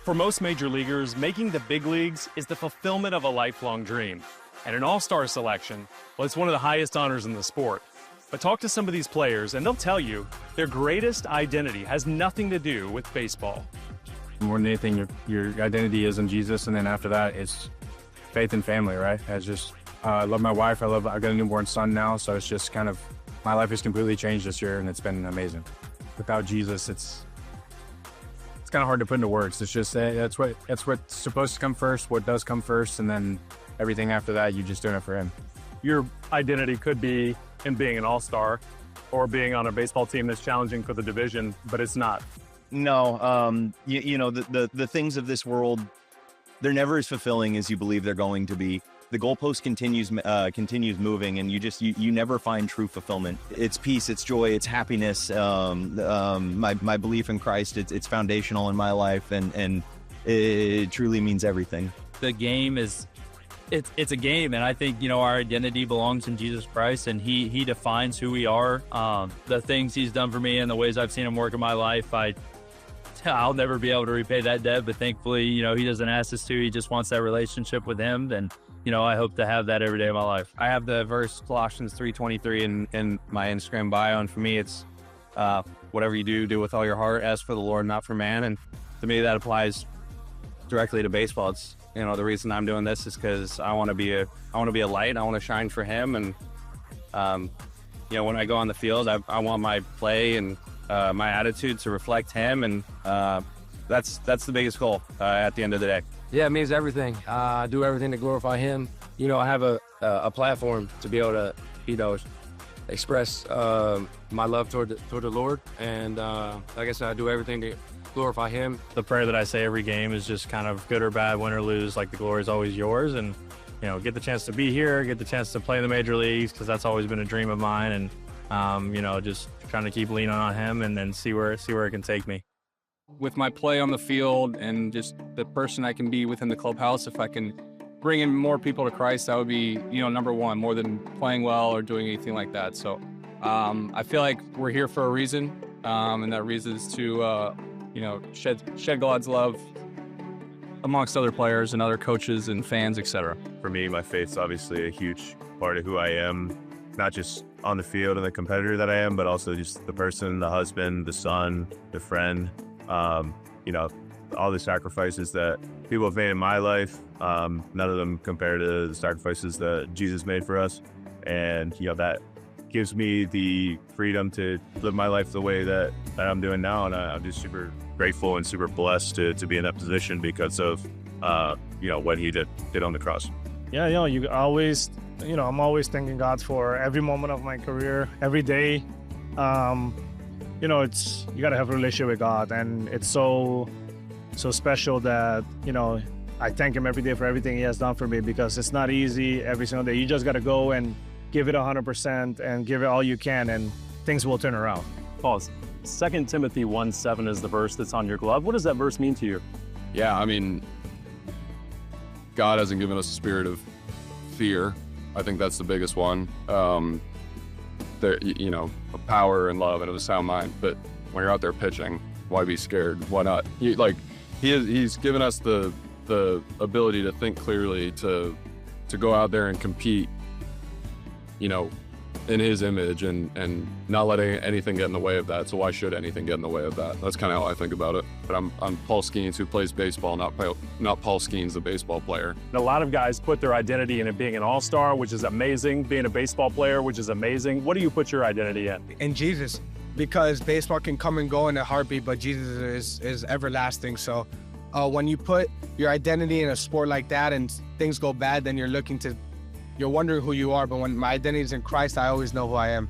For most major leaguers, making the big leagues is the fulfillment of a lifelong dream. And an all-star selection, well, it's one of the highest honors in the sport. But talk to some of these players, and they'll tell you their greatest identity has nothing to do with baseball. More than anything, your identity is in Jesus, and then after that, it's faith and family, right? I love my wife. I've got a newborn son now, so it's just kind of, my life has completely changed this year, and it's been amazing. Without Jesus, it's kind of hard to put into words. It's just that's what's supposed to come first, what does come first, and then everything after that, you're just doing it for Him. Your identity could be in being an all-star or being on a baseball team that's challenging for the division, but it's not. No, the things of this world, they're never as fulfilling as you believe they're going to be. The goalpost continues moving, and you never find true fulfillment. It's peace, it's joy, it's happiness. My belief in Christ, it's foundational in my life, and it truly means everything. The game is, it's a game, and I think our identity belongs in Jesus Christ, and He defines who we are. The things He's done for me and the ways I've seen Him work in my life, I'll never be able to repay that debt, but thankfully, He doesn't ask us to. He just wants that relationship with Him, and I hope to have that every day of my life. I have the verse Colossians 3:23 in my Instagram bio, and for me, it's whatever you do with all your heart, as for the Lord, not for man. And to me, that applies directly to baseball. It's the reason I'm doing this is because I want to be a light. I want to shine for Him, and when I go on the field, I want my play and my attitude to reflect Him, and that's the biggest goal at the end of the day. Yeah, it means everything. I do everything to glorify Him. I have a platform to be able to, express my love toward the Lord. And like I said, I do everything to glorify Him. The prayer that I say every game is just kind of good or bad, win or lose, like the glory is always yours. And, get the chance to be here, get the chance to play in the major leagues, because that's always been a dream of mine. And, just trying to keep leaning on Him and then see where it can take me. With my play on the field and just the person I can be within the clubhouse, if I can bring in more people to Christ, that would be, number one, more than playing well or doing anything like that. So I feel like we're here for a reason, and that reason is to, shed God's love amongst other players and other coaches and fans, etc. For me, my faith's obviously a huge part of who I am, not just on the field and the competitor that I am, but also just the person, the husband, the son, the friend. All the sacrifices that people have made in my life, none of them compare to the sacrifices that Jesus made for us. And, that gives me the freedom to live my life the way that I'm doing now. And I'm just super grateful and super blessed to be in that position because of, what He did on the cross. Yeah, you always, I'm always thanking God for every moment of my career, every day. It's, you got to have a relationship with God, and it's so special that, I thank Him every day for everything He has done for me, because it's not easy every single day. You just got to go and give it 100% and give it all you can, and things will turn around. Pause. 2 Timothy 1:7 is the verse that's on your glove. What does that verse mean to you? Yeah, God hasn't given us a spirit of fear. I think that's the biggest one. Of power and love and of a sound mind. But when you're out there pitching, why be scared? Why not? He's given us the ability to think clearly, to go out there and compete, in His image, and not letting anything get in the way of that. So why should anything get in the way of that? That's kind of how I think about it. But I'm Paul Skeens, who plays baseball, not Paul Skeens, the baseball player. And a lot of guys put their identity in it being an all-star, which is amazing, being a baseball player, which is amazing. What do you put your identity in? In Jesus, because baseball can come and go in a heartbeat, but Jesus is everlasting. So when you put your identity in a sport like that and things go bad, then you're wondering who you are. But when my identity is in Christ, I always know who I am.